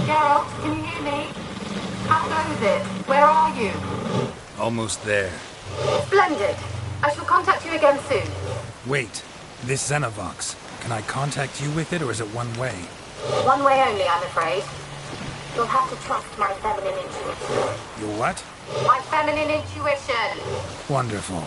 Geralt, can you hear me? How goes it? Where are you? Almost there. Splendid. I shall contact you again soon. Wait, this Xenovox. Can I contact you with it, or is it one way? One way only, I'm afraid. You'll have to trust my feminine intuition. Your what? My feminine intuition. Wonderful.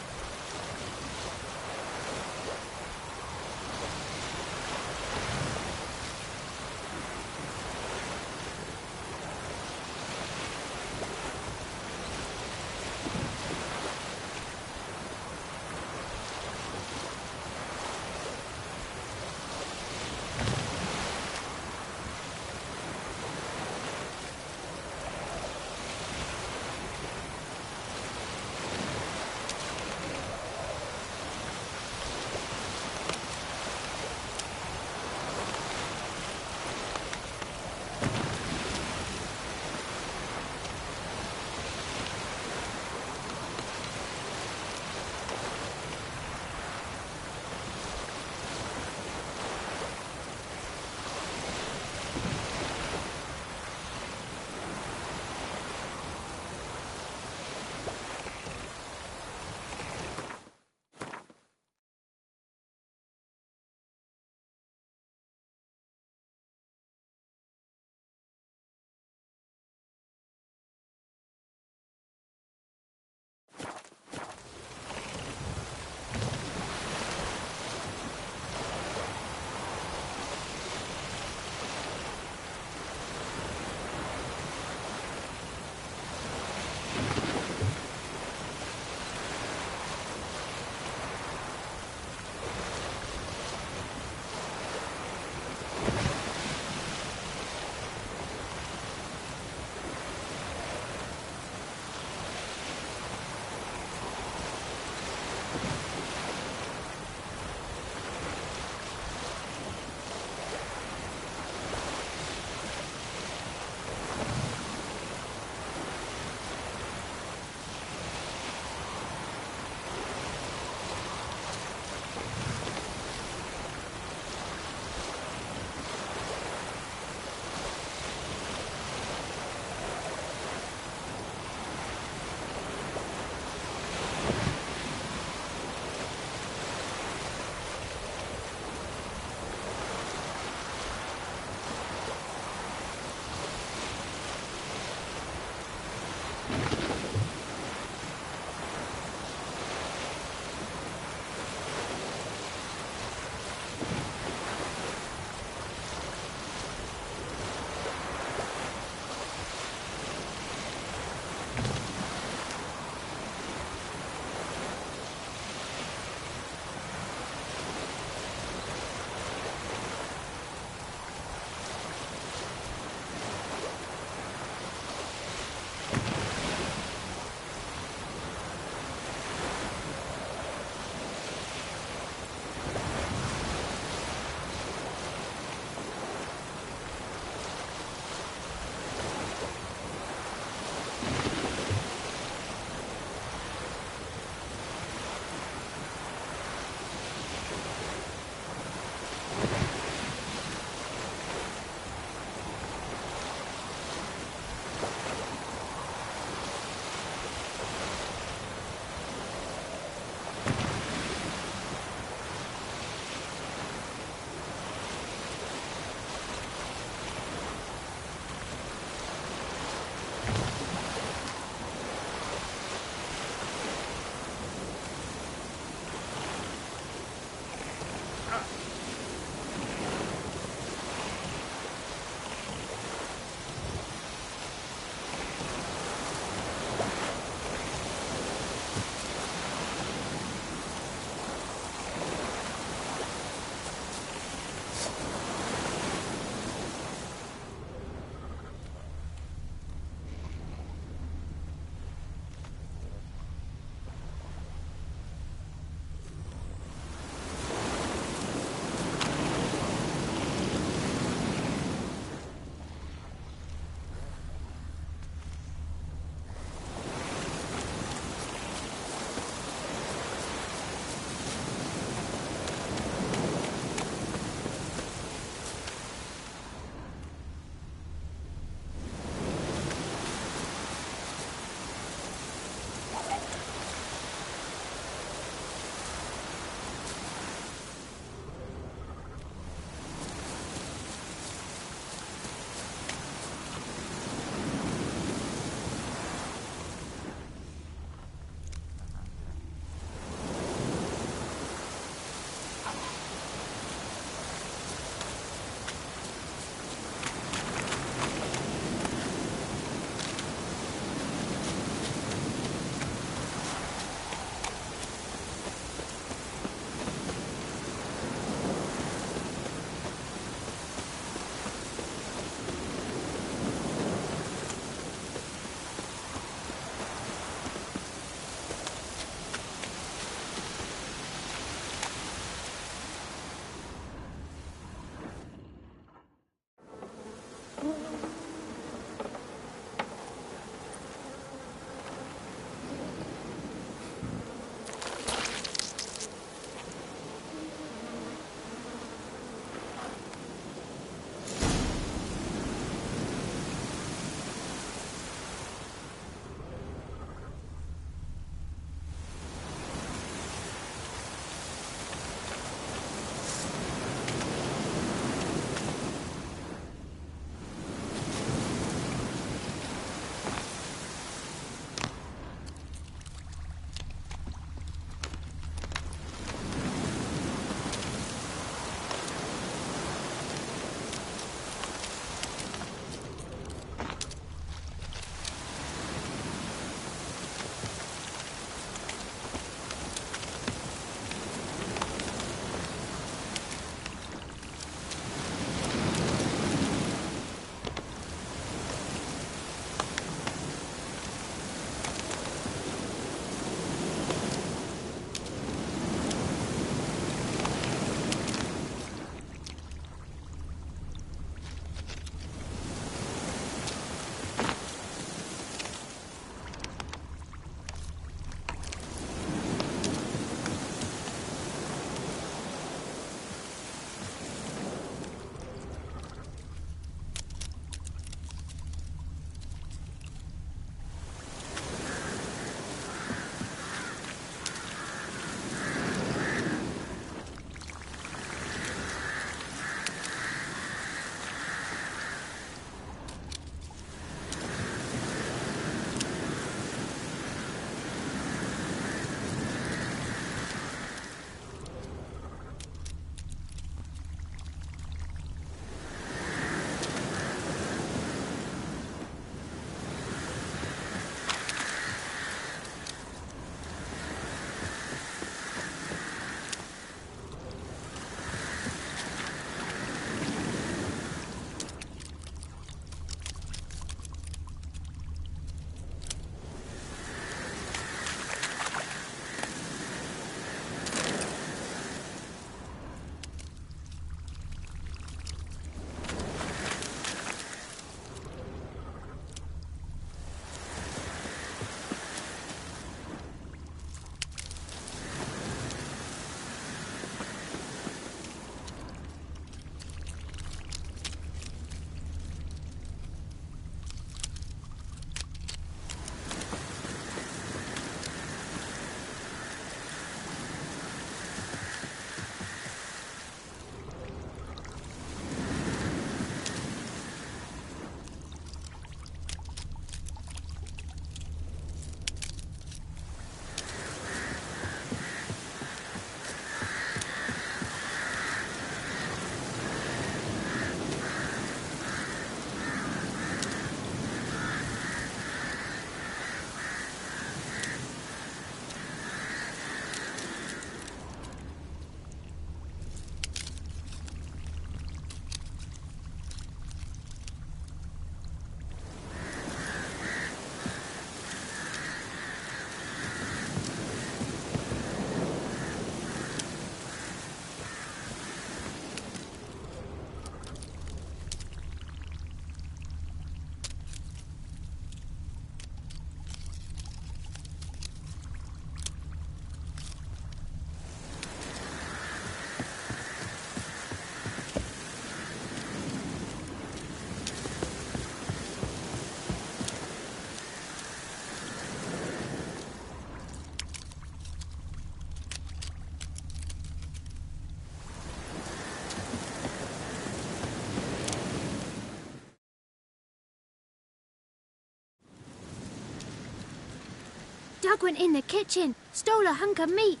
Doug went in the kitchen, stole a hunk of meat.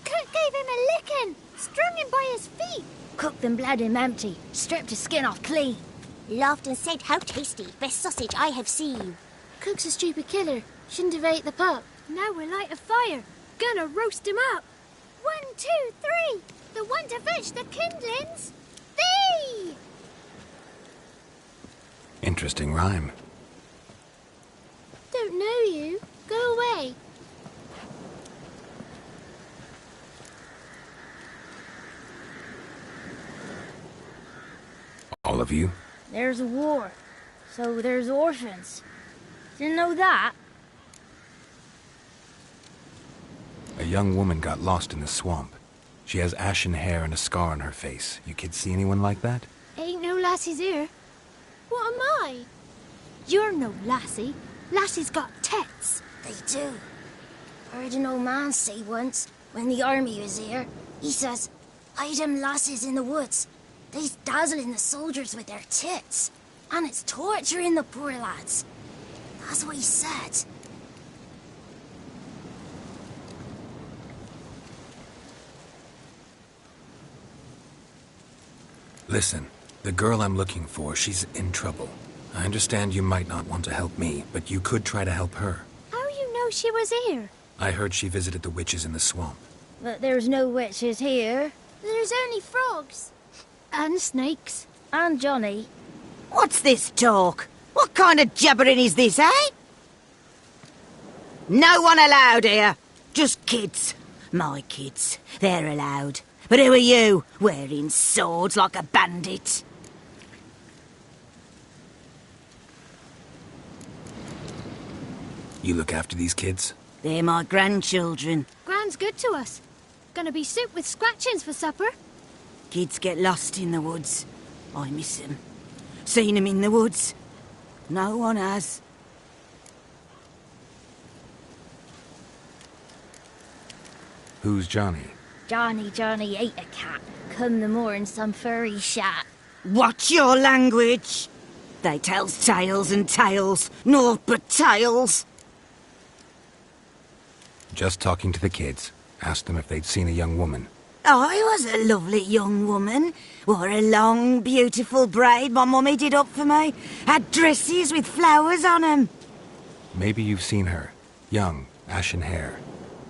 Cook gave him a licking, strung him by his feet. Cooked and bled him empty, stripped his skin off clean. Laughed and said, "How tasty, best sausage I have seen." Cook's a stupid killer, shouldn't have ate the pup. Now we'll light a fire, gonna roast him up. 1, 2, 3, the one to fetch the kindlings. Thee! Interesting rhyme. Don't know you. Go away. All of you? There's a war, so there's orphans. Didn't know that. A young woman got lost in the swamp. She has ashen hair and a scar on her face. You kids see anyone like that? Ain't no lassies here. What am I? You're no lassie. Lassies got tits. They do. Heard an old man say once, when the army was here, he says, "Hide them lasses in the woods. They's dazzling the soldiers with their tits. And it's torturing the poor lads." That's what he said. Listen, the girl I'm looking for, she's in trouble. I understand you might not want to help me, but you could try to help her. How you know she was here? I heard she visited the witches in the swamp. But there's no witches here. There's only frogs. And snakes. And Johnny. What's this talk? What kind of jabbering is this, eh? No one allowed here. Just kids. My kids. They're allowed. But who are you, wearing swords like a bandit? You look after these kids? They're my grandchildren. Gran's good to us. Gonna be soup with scratchings for supper. Kids get lost in the woods. I miss them. Seen them in the woods. No one has. Who's Johnny? Johnny ate a cat. Come the more in some furry shat. Watch your language. They tells tales and tales. Naught but tales. Just talking to the kids. Asked them if they'd seen a young woman. I was a lovely young woman. Wore a long, beautiful braid my mummy did up for me. Had dresses with flowers on 'em. Maybe you've seen her. Young, ashen hair.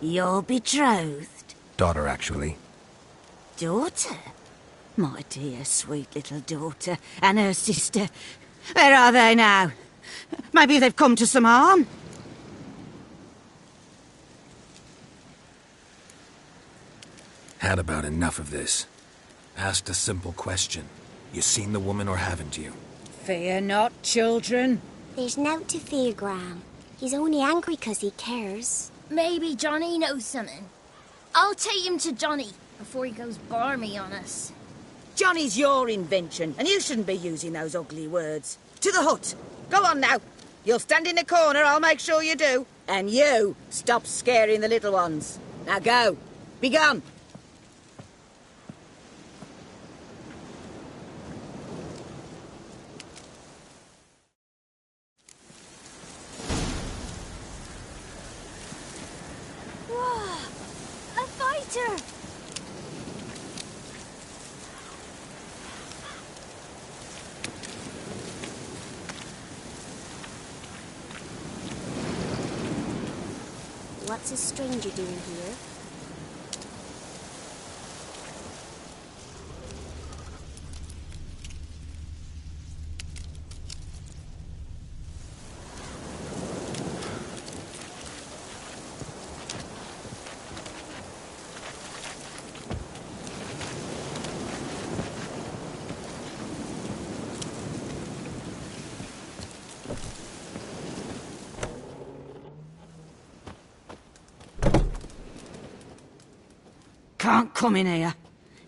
You're betrothed? Daughter, actually. Daughter? My dear, sweet little daughter. And her sister. Where are they now? Maybe they've come to some harm. Had about enough of this. Asked a simple question. You seen the woman or haven't you? Fear not, children. There's nought to fear, Gran. He's only angry 'cause he cares. Maybe Johnny knows something. I'll take him to Johnny before he goes barmy on us. Johnny's your invention, and you shouldn't be using those ugly words. To the hut. Go on now. You'll stand in the corner, I'll make sure you do. And you, stop scaring the little ones. Now go. Be gone. Whoa! A fighter! What's a stranger doing here? Can't come in here.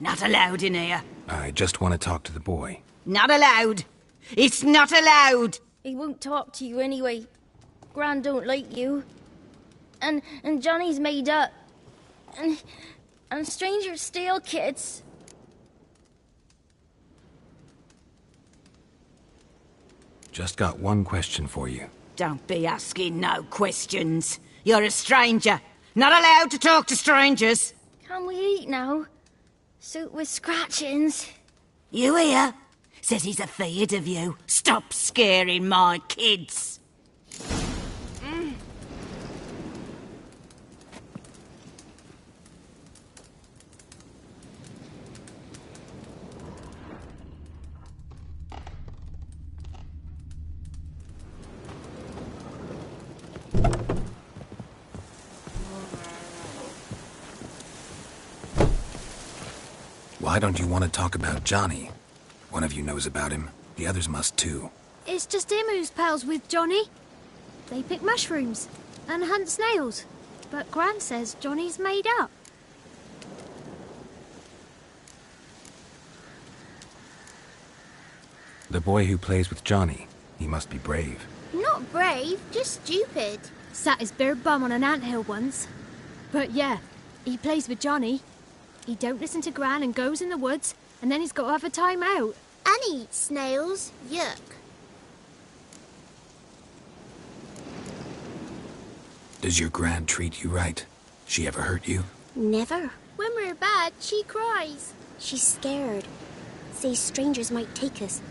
Not allowed in here. I just want to talk to the boy. Not allowed. It's not allowed. He won't talk to you anyway. Gran don't like you. And Johnny's made up. And strangers steal kids. Just got one question for you. Don't be asking no questions. You're a stranger. Not allowed to talk to strangers. Can we eat now? Soup with scratchings. You hear? Says he's afeard of you. Stop scaring my kids. Why don't you want to talk about Johnny? One of you knows about him. The others must too. It's just him who's pals with Johnny. They pick mushrooms and hunt snails. But Gran says Johnny's made up. The boy who plays with Johnny, he must be brave. Not brave, just stupid. Sat his bare bum on an anthill once. But yeah, he plays with Johnny. He don't listen to Gran and goes in the woods, and then he's got to have a time out. And eats snails. Yuck. Does your Gran treat you right? She ever hurt you? Never. When we're bad, she cries. She's scared. Says strangers might take us.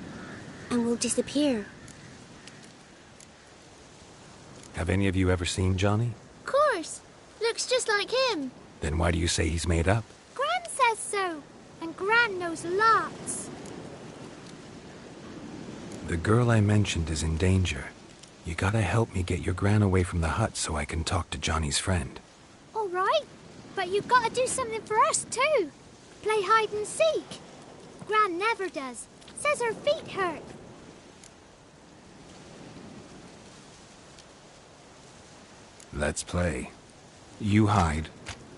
And we'll disappear. Have any of you ever seen Johnny? Of course. Looks just like him. Then why do you say he's made up? Gran says so. And Gran knows lots. The girl I mentioned is in danger. You gotta help me get your Gran away from the hut so I can talk to Johnny's friend. All right. But you've got to do something for us, too. Play hide and seek. Gran never does. Says her feet hurt. Let's play. You hide,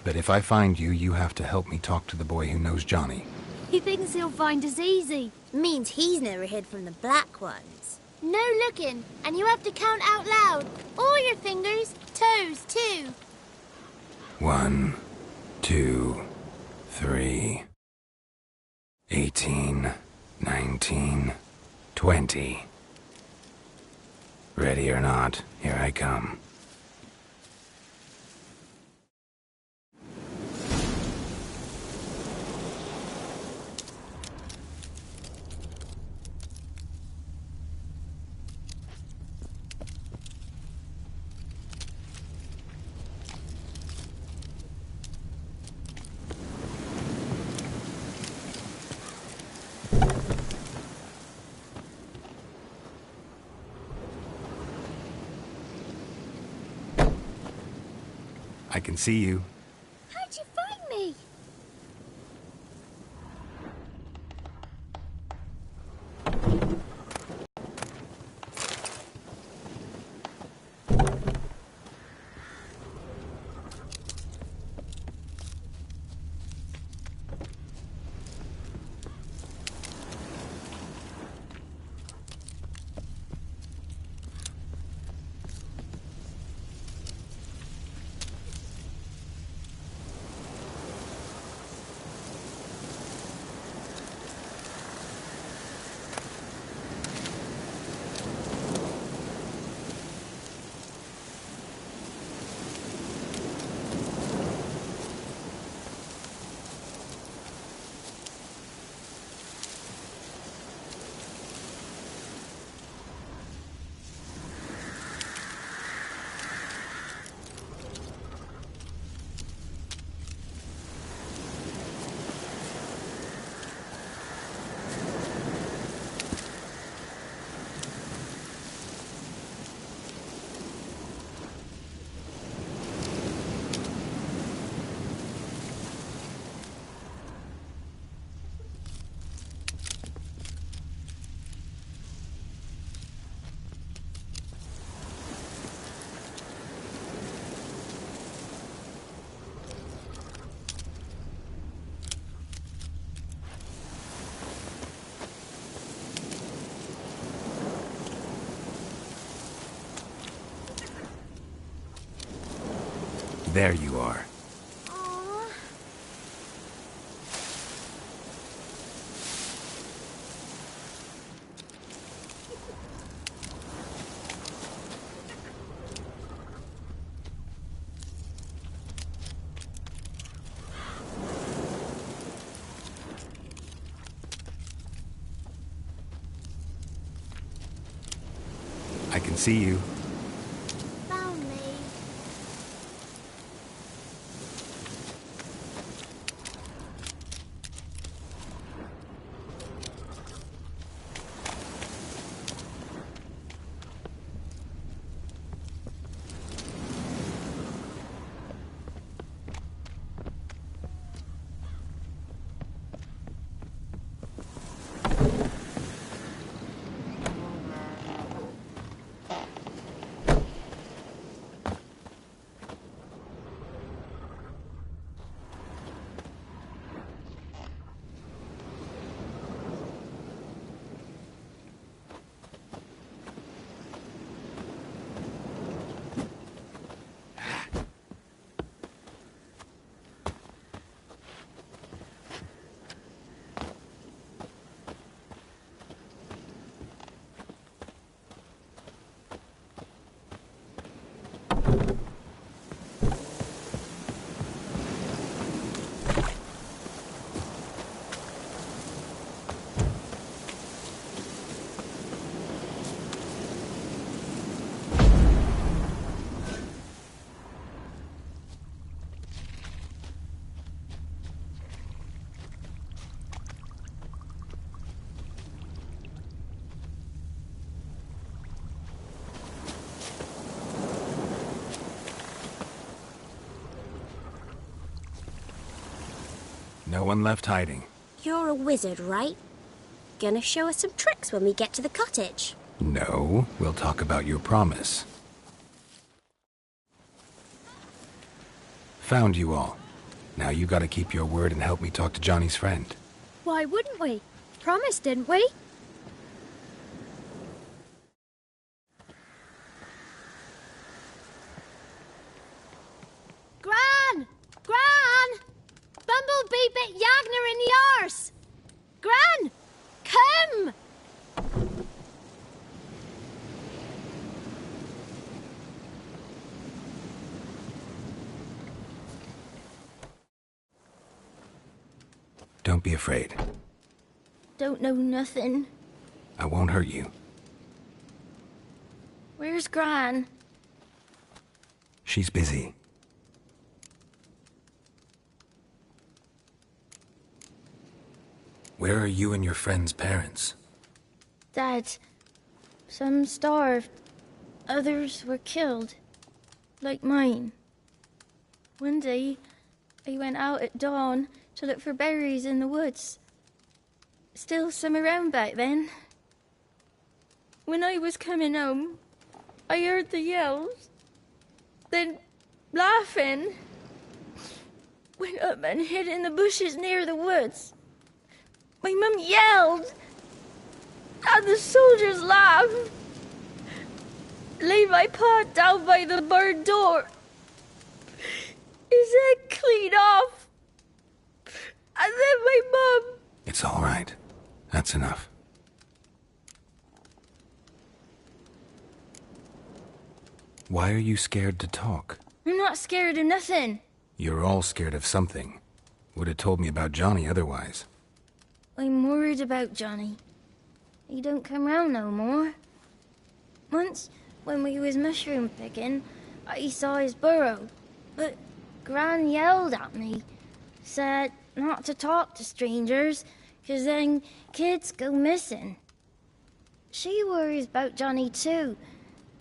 but if I find you, you have to help me talk to the boy who knows Johnny. He thinks he'll find us easy. Means he's never hid from the black ones. No looking, and you have to count out loud. All your fingers, toes too. 1, 2, 3, 18, 19, 20. Ready or not, here I come. I can see you. How'd you find me? There you are. Aww. I can see you. Found me. No one left hiding. You're a wizard, right? Gonna show us some tricks when we get to the cottage. No, we'll talk about your promise. Found you all. Now you gotta keep your word and help me talk to Johnny's friend. Why wouldn't we? Promised, didn't we? Gran! Gran! Bumblebee bit Yagner in the arse! Gran! Come! Don't be afraid. Don't know nothing. I won't hurt you. Where's Gran? She's busy. Where are you and your friend's parents? Dad. Some starved. Others were killed. Like mine. One day, I went out at dawn to look for berries in the woods. Still some around back then. When I was coming home, I heard the yells. Then, laughing, went up and hid in the bushes near the woods. My mum yelled, and the soldiers laughed. Laid my pa down by the barn door. His head clean off. And then my mum... It's all right. That's enough. Why are you scared to talk? I'm not scared of nothing. You're all scared of something. Would have told me about Johnny otherwise. I'm worried about Johnny. He don't come round no more. Once, when we was mushroom picking, I saw his burrow. But Gran yelled at me. Said not to talk to strangers, 'cause then kids go missing. She worries about Johnny too,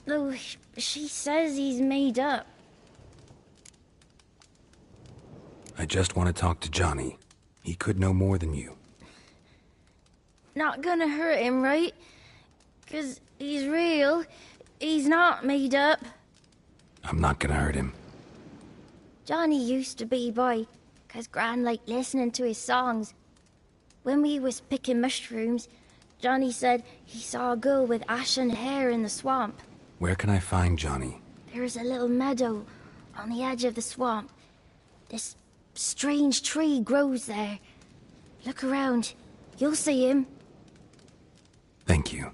though she says he's made up. I just want to talk to Johnny. He could know more than you. Not gonna hurt him, right? 'Cause he's real. He's not made up. I'm not gonna hurt him. Johnny used to be boy, 'cause Gran liked listening to his songs. When we was picking mushrooms, Johnny said he saw a girl with ashen hair in the swamp. Where can I find Johnny? There's a little meadow on the edge of the swamp. This strange tree grows there. Look around. You'll see him. Thank you.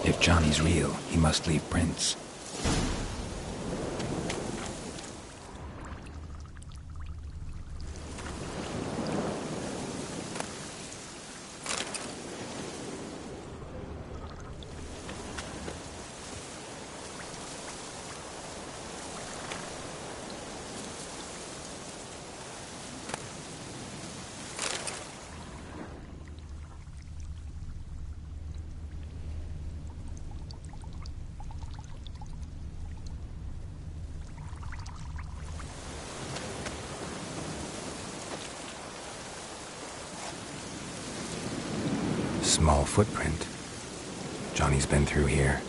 If Johnny's real, he must leave prints. Small footprint. Johnny's been through here.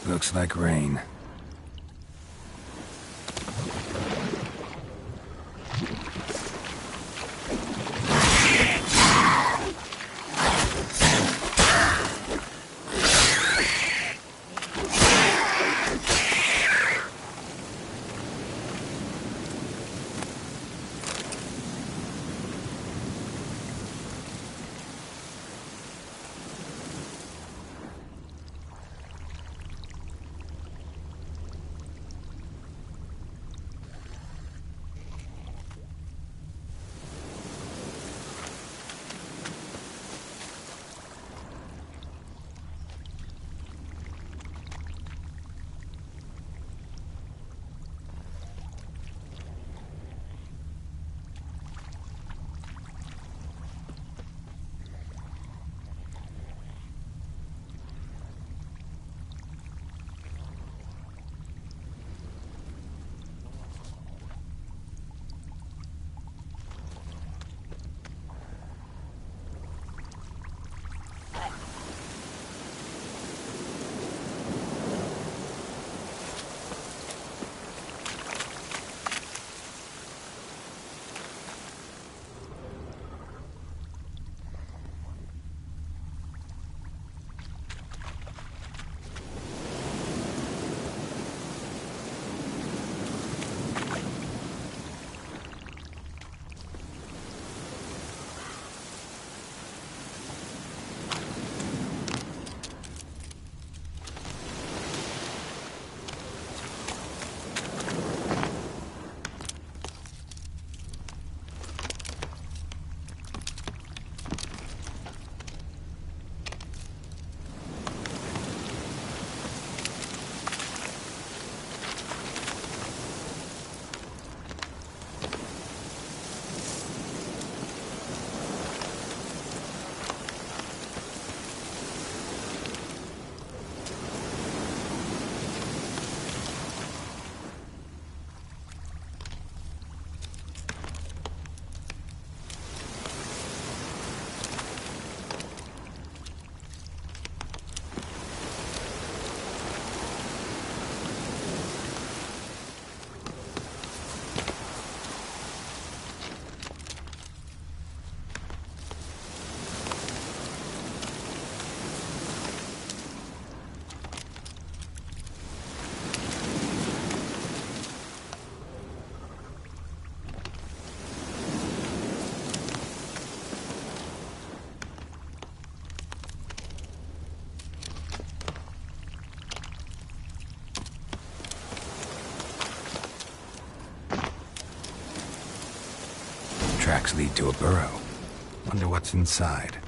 Looks like rain. Tracks lead to a burrow. Wonder what's inside.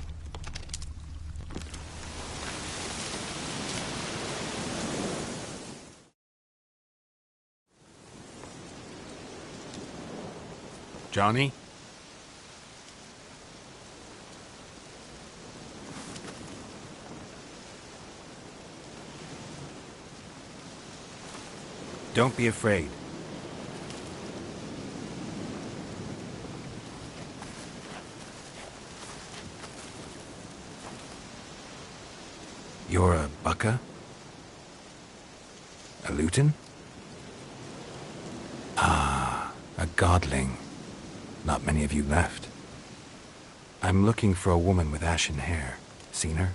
Johnny? Don't be afraid. You're a bucka? A Luton? godling. Not many of you left. I'm looking for a woman with ashen hair. Seen her?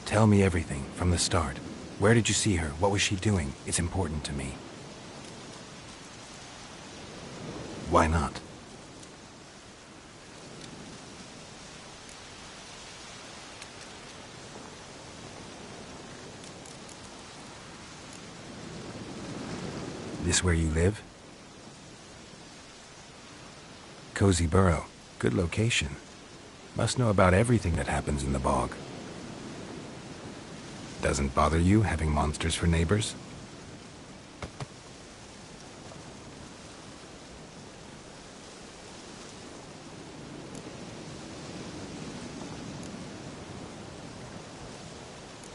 Tell me everything, from the start. Where did you see her? What was she doing? It's important to me. Why not? This where you live? Cozy Burrow. Good location. Must know about everything that happens in the bog. Doesn't bother you having monsters for neighbors?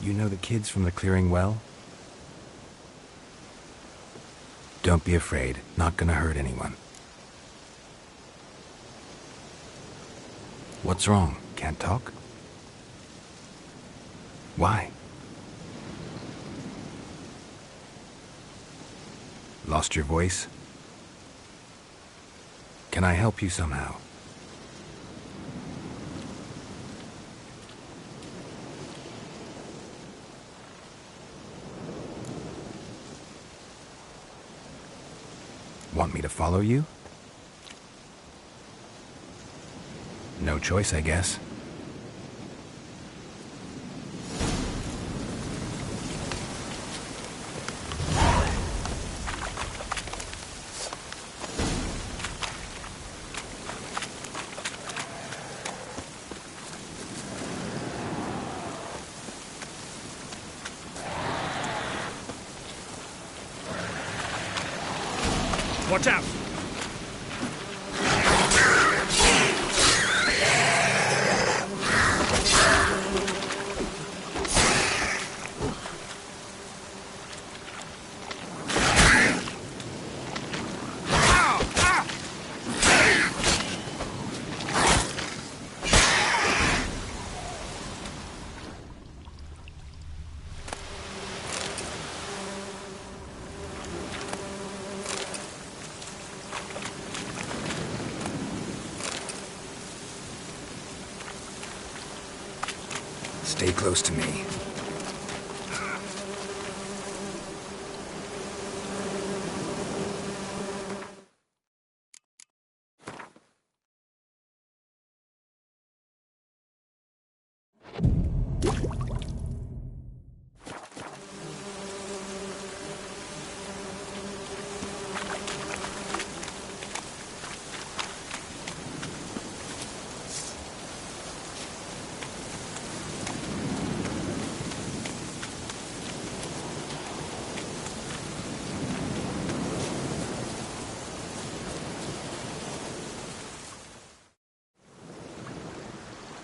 You know the kids from the clearing well? Don't be afraid. Not gonna hurt anyone. What's wrong? Can't talk? Why? Lost your voice? Can I help you somehow? Want me to follow you? No choice, I guess. Watch out! Stay close to me.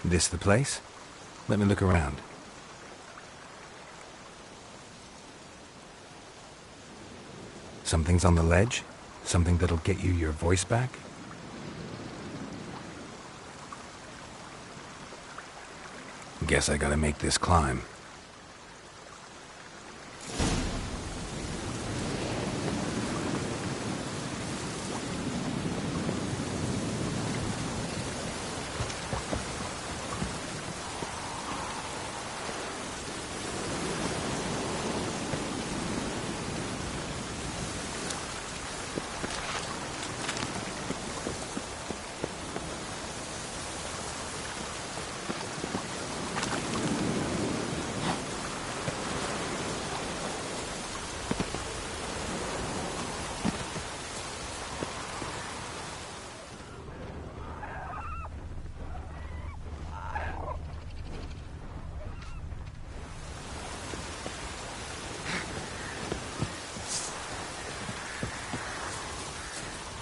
This the place? Let me look around. Something's on the ledge? Something that'll get you your voice back? Guess I gotta make this climb.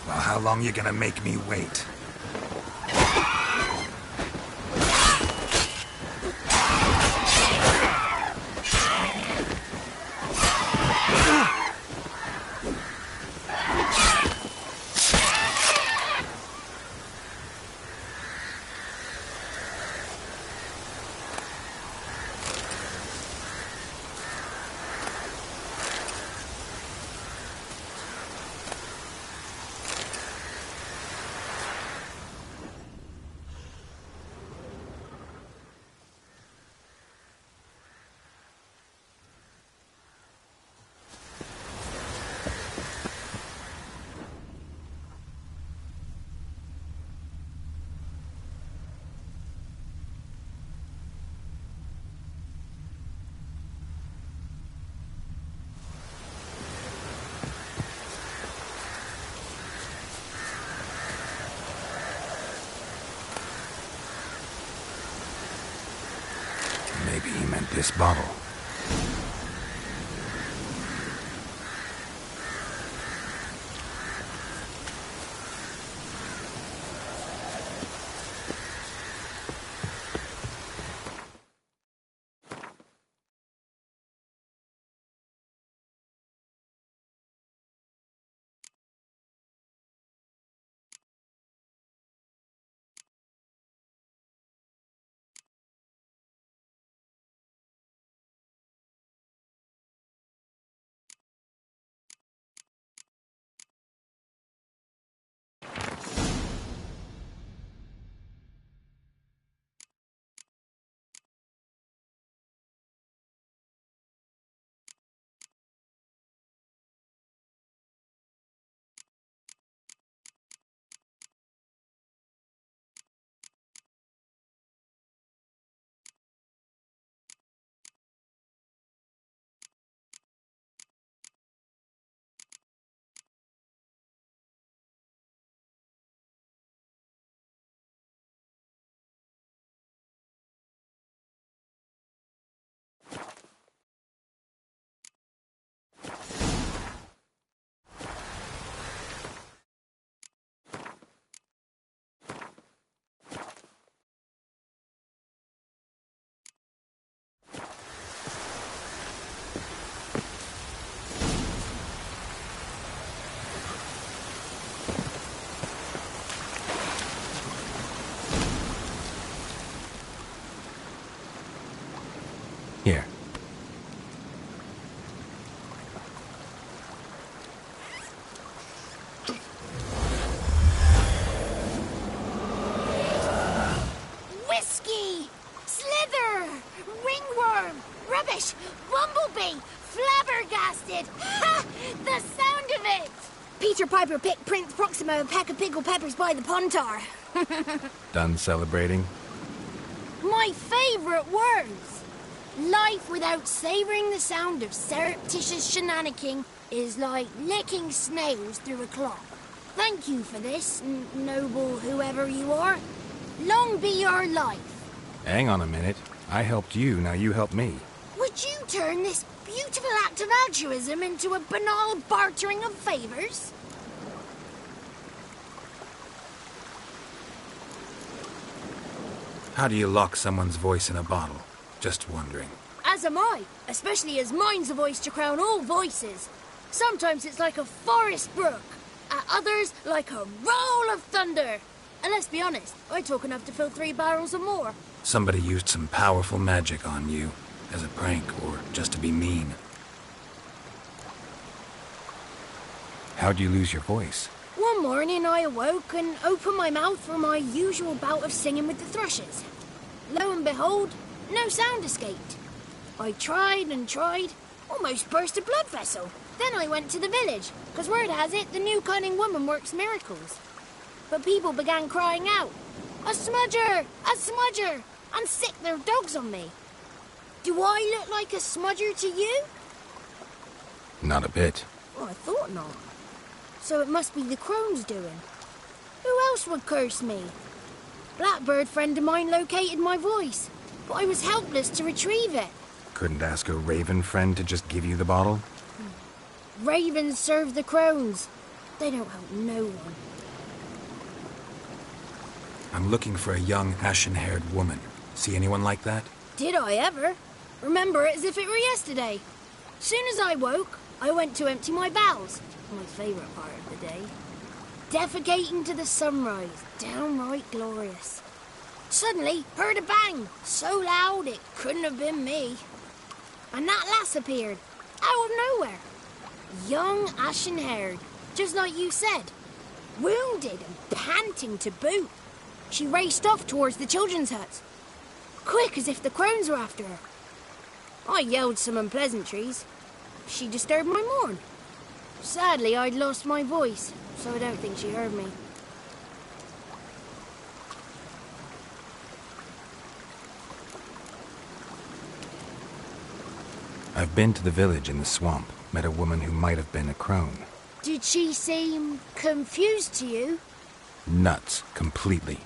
Well, how long you gonna make me wait? this bottle. Here. Whiskey! Slither! Ringworm! Rubbish! Bumblebee! Flabbergasted! Ha! The sound of it! Peter Piper picked Prince Proximo a pack of pickled peppers by the pontar. Done celebrating? My favourite words! Life without savouring the sound of surreptitious shenanigans is like licking snails through a clock. Thank you for this, noble whoever you are. Long be your life. Hang on a minute. I helped you, now you help me. Would you turn this beautiful act of altruism into a banal bartering of favours? How do you lock someone's voice in a bottle? Just wondering. As am I, especially as mine's a voice to crown all voices. Sometimes it's like a forest brook, at others like a roll of thunder. And let's be honest, I talk enough to fill 3 barrels or more. Somebody used some powerful magic on you, as a prank or just to be mean. How'd you lose your voice? One morning I awoke and opened my mouth for my usual bout of singing with the thrushes. Lo and behold, no sound escaped. I tried and tried, almost burst a blood vessel. Then I went to the village, because word has it the new cunning woman works miracles. But people began crying out, "A smudger! A smudger!" and sick their dogs on me. Do I look like a smudger to you? Not a bit. Oh, I thought not. So it must be the crone's doing. Who else would curse me? Blackbird friend of mine located my voice, but I was helpless to retrieve it. Couldn't ask a raven friend to just give you the bottle? Ravens serve the crones. They don't help no one. I'm looking for a young, ashen-haired woman. See anyone like that? Did I ever? Remember it as if it were yesterday. Soon as I woke, I went to empty my bowels. My favourite part of the day. Defecating to the sunrise. Downright glorious. Suddenly, heard a bang. So loud it couldn't have been me. And that lass appeared. Out of nowhere. Young, ashen-haired. Just like you said. Wounded and panting to boot. She raced off towards the children's huts. Quick as if the crones were after her. I yelled some unpleasantries. She disturbed my morn. Sadly, I'd lost my voice, so I don't think she heard me. I've been to the village in the swamp, met a woman who might have been a crone. Did she seem confused to you? Nuts, completely.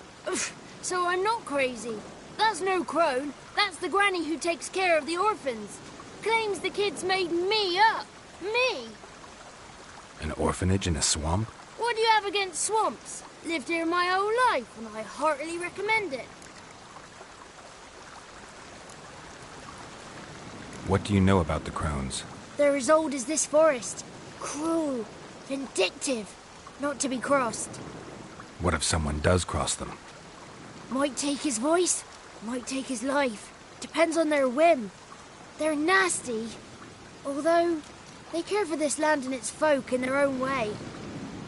So I'm not crazy. That's no crone. That's the granny who takes care of the orphans. Claims the kids made me up. Me? An orphanage in a swamp? What do you have against swamps? Lived here my whole life, and I heartily recommend it. What do you know about the crones? They're as old as this forest. Cruel, vindictive, not to be crossed. What if someone does cross them? Might take his voice, might take his life. Depends on their whim. They're nasty, although they care for this land and its folk in their own way.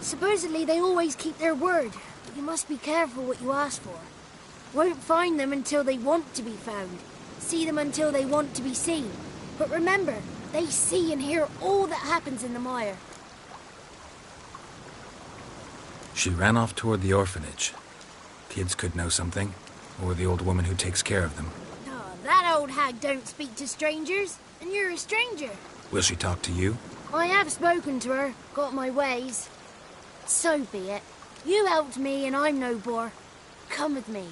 Supposedly they always keep their word, but you must be careful what you ask for. Won't find them until they want to be found. See them until they want to be seen. But remember, they see and hear all that happens in the mire. She ran off toward the orphanage. Kids could know something, or the old woman who takes care of them. Oh, that old hag don't speak to strangers, and you're a stranger. Will she talk to you? I have spoken to her, got my ways. So be it. You helped me and I'm no bore. Come with me.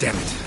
Damn it.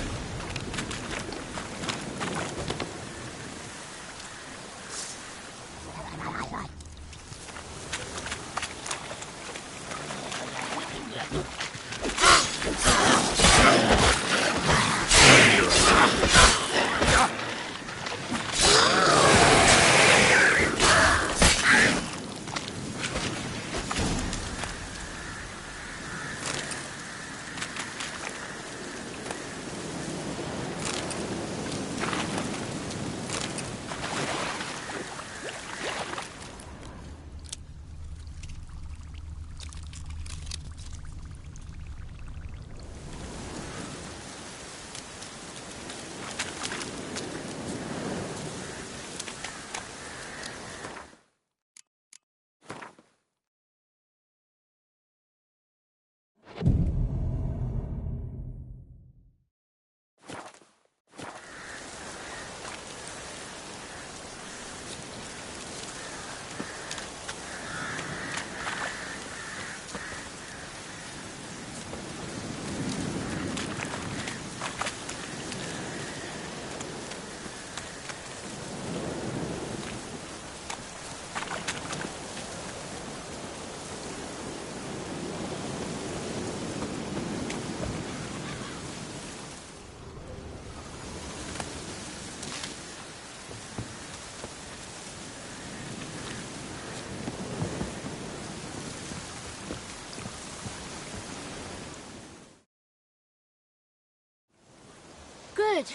Good.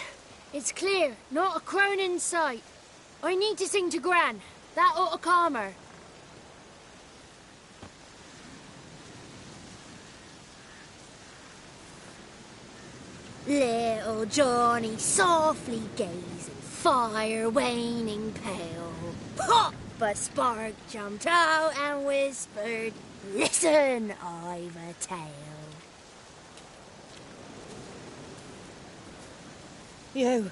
It's clear. Not a crone in sight. I need to sing to Gran. That ought to calm her. Little Johnny softly gazing, fire waning pale. Pop! A spark jumped out and whispered, "Listen, I've a tale." You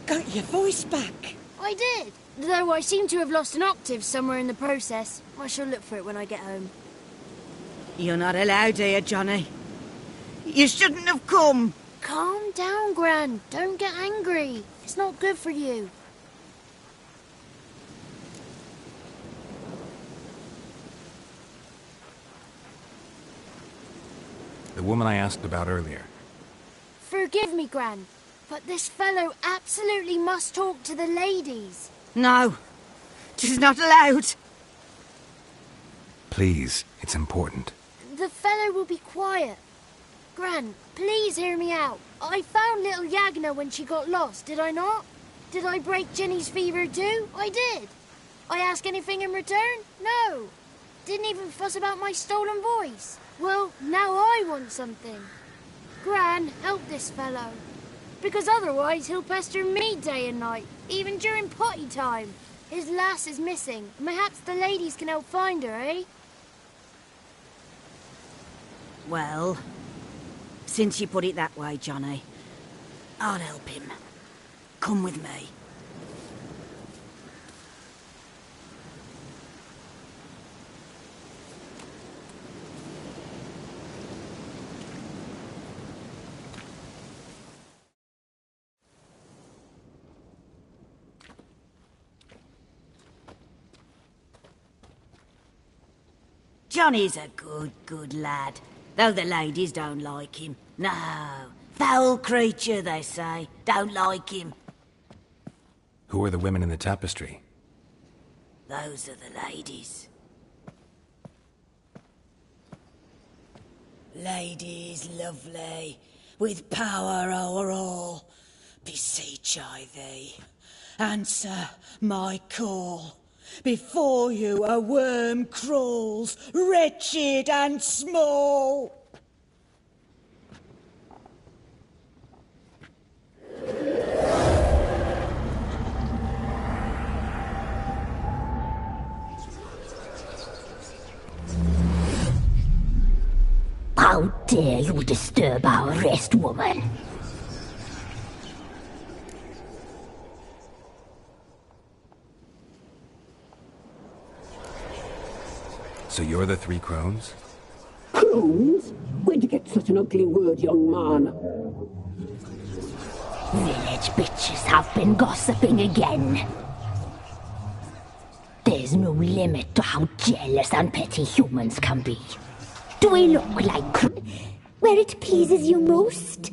got your voice back. I did, though I seem to have lost an octave somewhere in the process. I shall look for it when I get home. You're not allowed here, Johnny. You shouldn't have come. Calm down, Gran. Don't get angry. It's not good for you. The woman I asked about earlier. Forgive me, Gran, but this fellow absolutely must talk to the ladies. No, she's not allowed. Please, it's important. The fellow will be quiet. Gran, please hear me out. I found little Yagna when she got lost, did I not? Did I break Jenny's fever too? I did. I ask anything in return? No. Didn't even fuss about my stolen voice? Well, now I want something. Gran, help this fellow. Because otherwise he'll pester me day and night, even during potty time. His lass is missing. Perhaps the ladies can help find her, eh? Well, since you put it that way, Johnny, I'll help him. Come with me. Johnny's a good lad, though the ladies don't like him. No, foul creature, they say. Don't like him. Who are the women in the tapestry? Those are the ladies. Ladies lovely, with power o'er all, beseech I thee, answer my call. Before you a worm crawls, wretched and small. How dare you disturb our rest, woman? So you're the three crones? Crones? Where'd you get such an ugly word, young man? Village bitches have been gossiping again. There's no limit to how jealous and petty humans can be. Do we look like Where it pleases you most?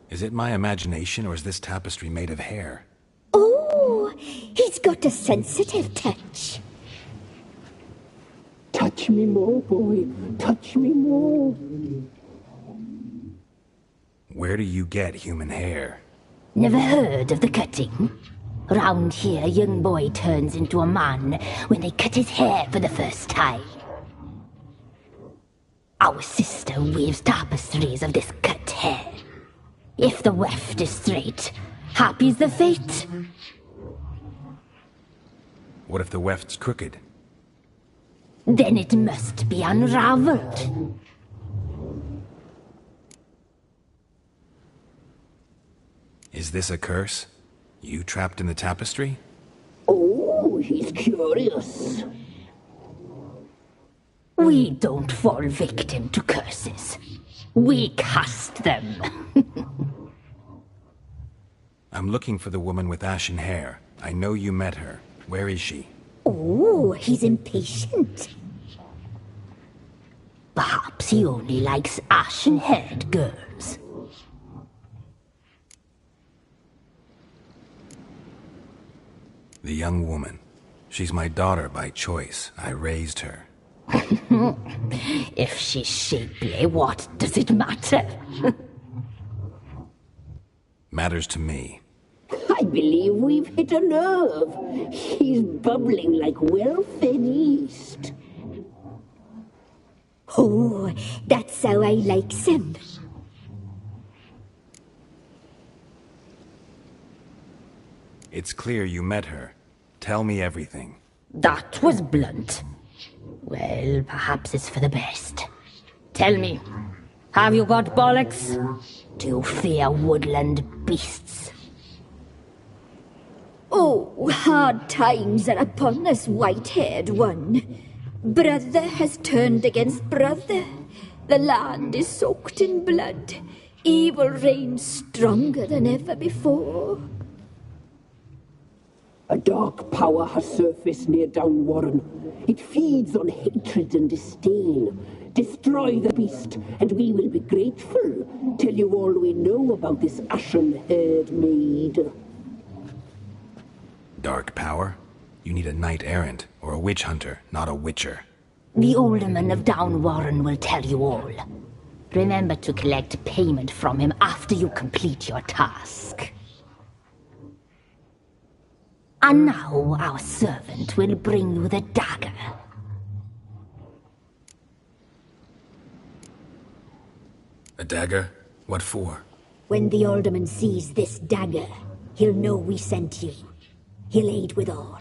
Is it my imagination, or is this tapestry made of hair? Oh, he's got a sensitive touch. Touch me more, boy. Touch me more. Where do you get human hair? Never heard of the cutting? Round here, a young boy turns into a man when they cut his hair for the first time. Our sister weaves tapestries of this cut hair. If the weft is straight, happy's the fate. What if the weft's crooked? Then it must be unraveled. Is this a curse? You trapped in the tapestry? Oh, he's curious. We don't fall victim to curses. We cast them. I'm looking for the woman with ashen hair. I know you met her. Where is she? Oh, he's impatient. Perhaps he only likes ashen-haired girls. The young woman. She's my daughter by choice. I raised her. If she's shapely, what does it matter? Matters to me. I believe we've hit a nerve. He's bubbling like well-fed yeast. Oh, that's how I likes him. It's clear you met her. Tell me everything. That was blunt. Well, perhaps it's for the best. Tell me, have you got bollocks? Do you fear woodland beasts? Oh, hard times are upon this white-haired one. Brother has turned against brother. The land is soaked in blood. Evil reigns stronger than ever before. A dark power has surfaced near Downwarren. It feeds on hatred and disdain. Destroy the beast, and we will be grateful. Tell you all we know about this ashen-haired maid. Dark power? You need a knight-errant, or a witch-hunter, not a witcher. The alderman of Downwarren will tell you all. Remember to collect payment from him after you complete your task. And now our servant will bring you the dagger. A dagger? What for? When the alderman sees this dagger, he'll know we sent you. He'll aid with all.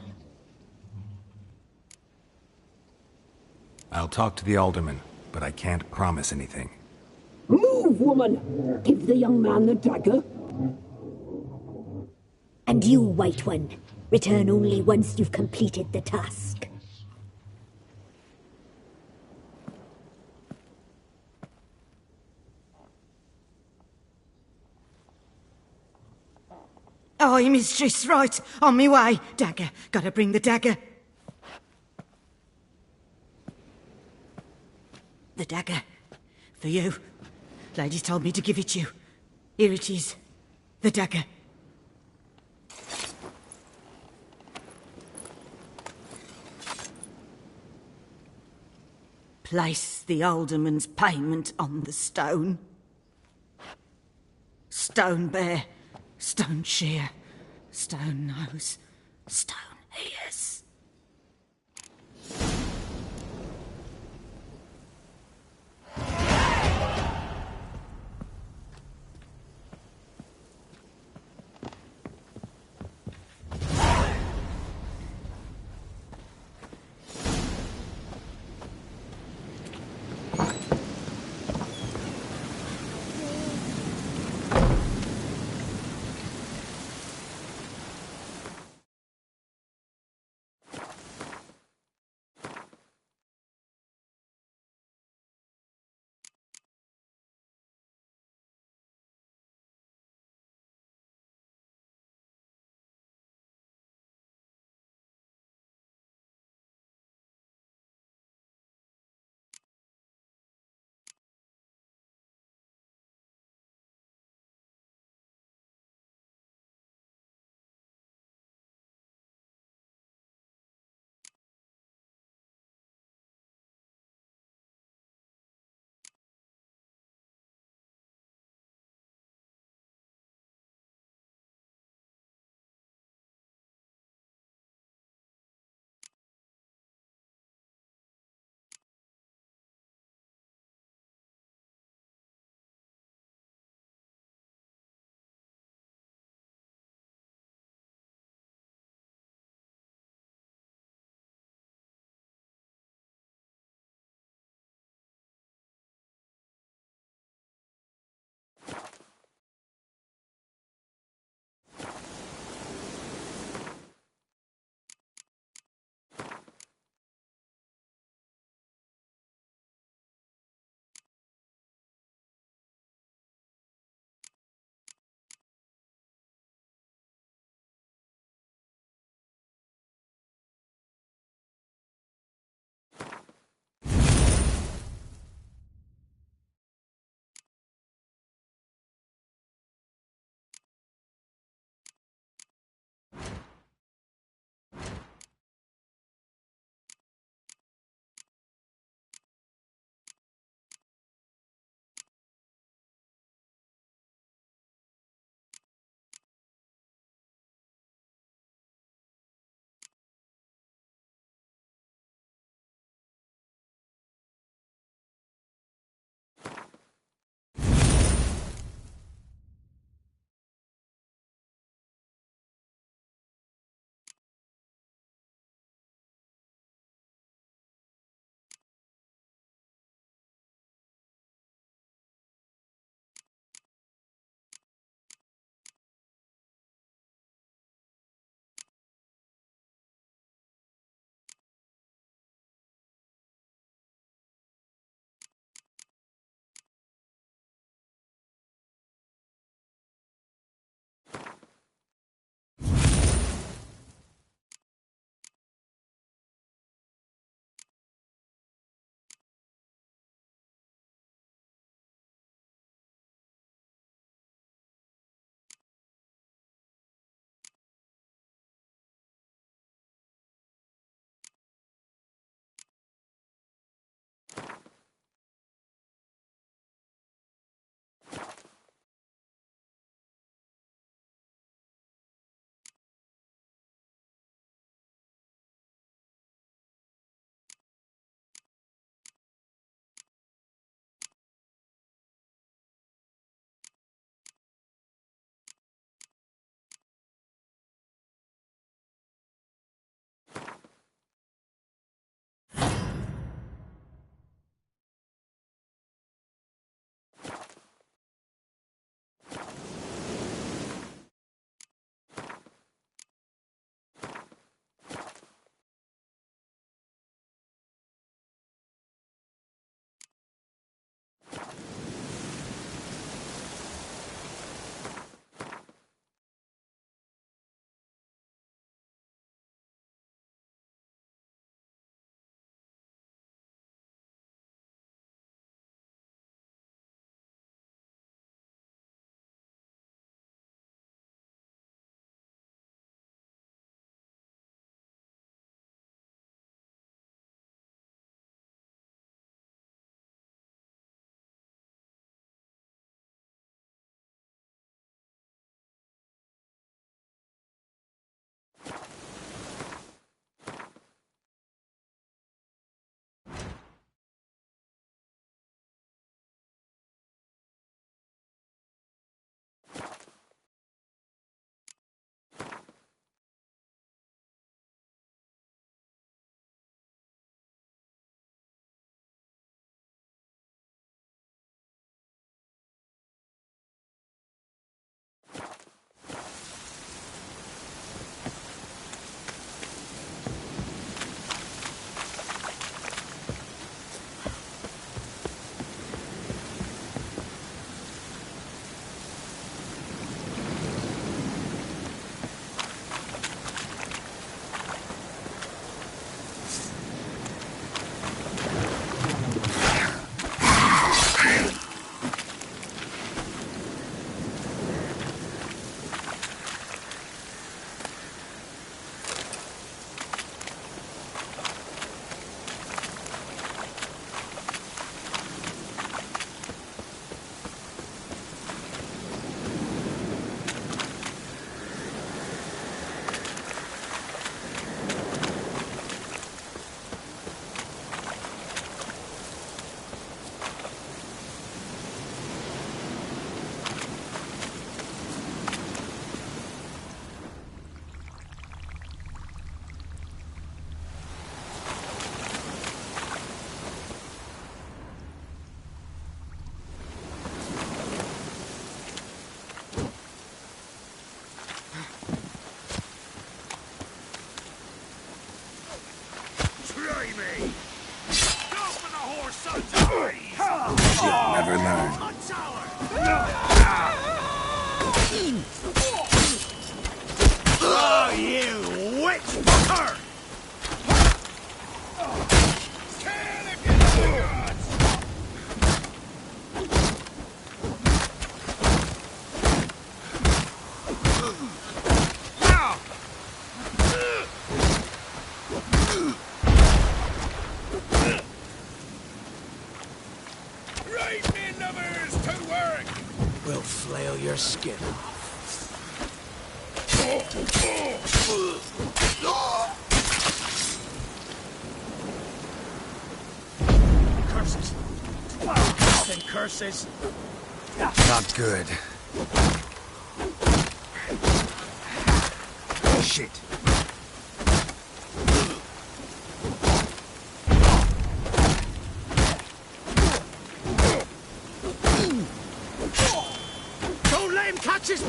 I'll talk to the alderman, but I can't promise anything. Move, woman! Give the young man the dagger. And you, White One, return only once you've completed the task. Aye, mistress, right. On me way. Dagger. Gotta bring the dagger. The dagger. For you. Lady told me to give it you. Here it is. The dagger. Place the alderman's payment on the stone. Stone bear. Stone shear, stone nose, stone ears. You'll never learn. Oh, you witch fucker! Right, me lovers, to work! We'll flail your skin off. Curses. And curses. Not good. Shit. Don't let him catch his...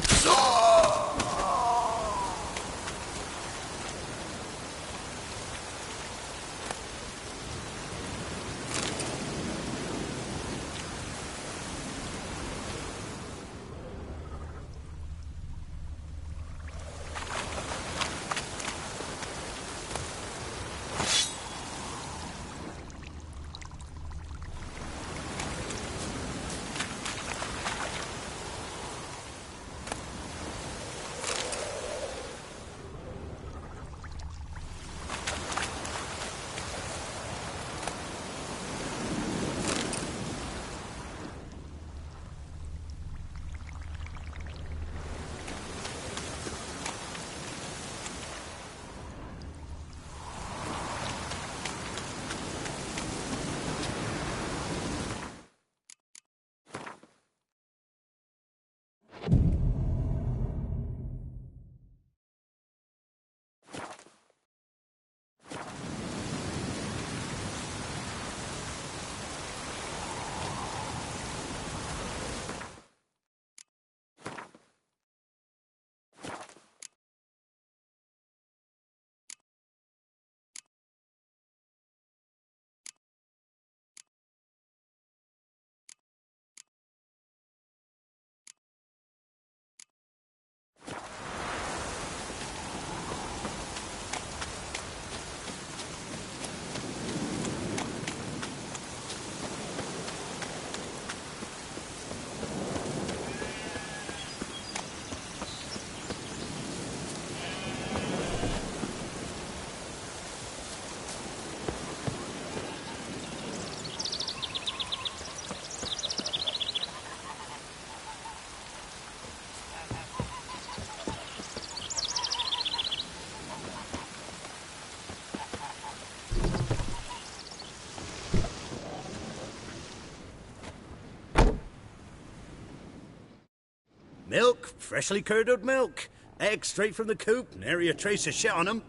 Milk, freshly curdled milk. Eggs straight from the coop, nary a trace of shit on them.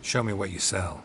Show me what you sell.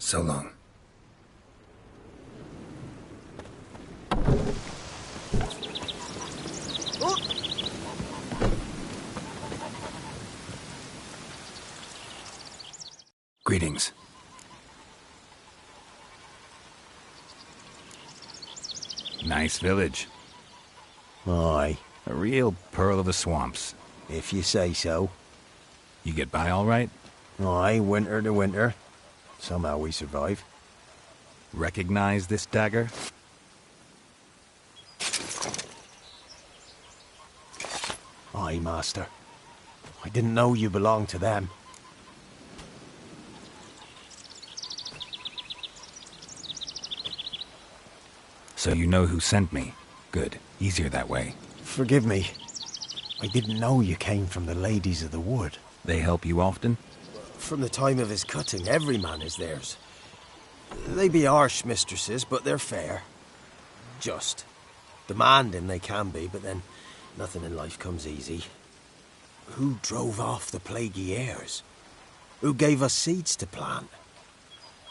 So long. Greetings. Nice village. Aye. A real pearl of the swamps. If you say so. You get by all right? Aye, winter to winter. Somehow we survive. Recognize this dagger? Aye, master. I didn't know you belonged to them. So you know who sent me. Good. Easier that way. Forgive me. I didn't know you came from the Ladies of the Wood. They help you often? From the time of his cutting, every man is theirs. They be harsh mistresses, but they're fair. Just. Demanding they can be, but then nothing in life comes easy. Who drove off the plaguey airs? Who gave us seeds to plant?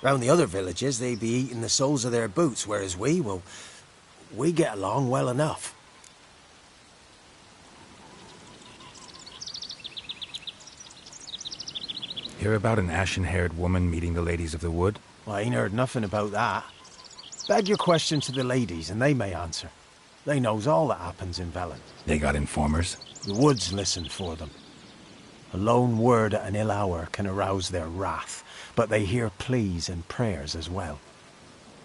Round the other villages, they be eating the soles of their boots, whereas we get along well enough. Hear about an ashen-haired woman meeting the Ladies of the Wood? I ain't heard nothing about that. Beg your question to the ladies, and they may answer. They knows all that happens in Velen. They got informers? The woods listen for them. A lone word at an ill hour can arouse their wrath, but they hear pleas and prayers as well.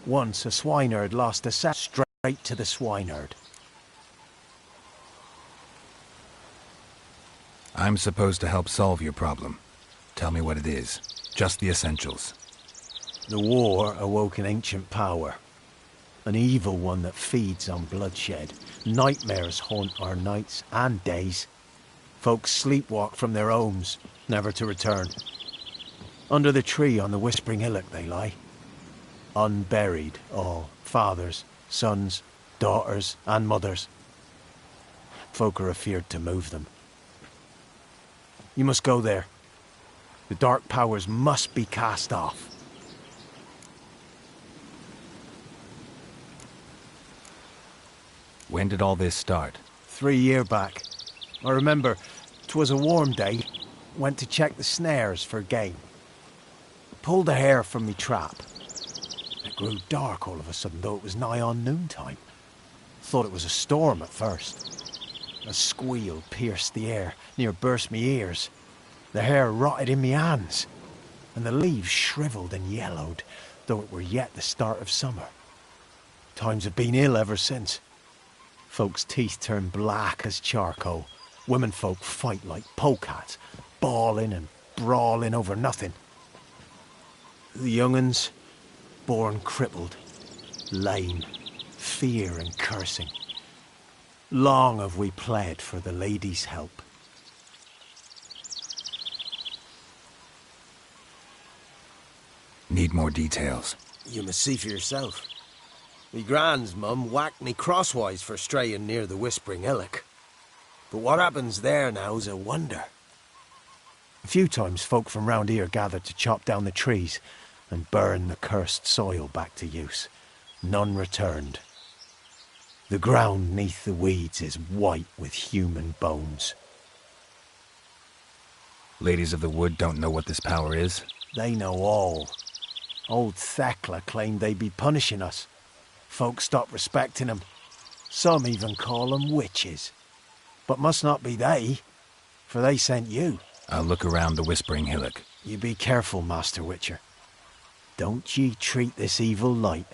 Once a swineherd lost a sack straight to the swineherd. I'm supposed to help solve your problem. Tell me what it is. Just the essentials. The war awoke an ancient power. An evil one that feeds on bloodshed. Nightmares haunt our nights and days. Folks sleepwalk from their homes, never to return. Under the tree on the Whispering Hillock they lie. Unburied all, fathers, sons, daughters and mothers. Folk are afeard to move them. You must go there. The dark powers must be cast off. When did all this start? 3 year back. I remember 'twas a warm day. Went to check the snares for game. Pulled a hare from me trap. It grew dark all of a sudden, though it was nigh on noontime. Thought it was a storm at first. A squeal pierced the air, near burst me ears. The hair rotted in me hands, and the leaves shriveled and yellowed, though it were yet the start of summer. Times have been ill ever since. Folks' teeth turn black as charcoal. Women folk fight like polecats, bawling and brawling over nothing. The young'uns, born crippled, lame, fear and cursing. Long have we pled for the ladies' help. Need more details. You must see for yourself. Me grand's mum whacked me crosswise for straying near the Whispering Hillock. But what happens there now's a wonder. A few times folk from round here gathered to chop down the trees and burn the cursed soil back to use. None returned. The ground neath the weeds is white with human bones. Ladies of the Wood don't know what this power is? They know all. Old Thekla claimed they'd be punishing us. Folk stopped respecting them. Some even call them witches. But must not be they, for they sent you. I'll look around the Whispering Hillock. You be careful, Master Witcher. Don't ye treat this evil light.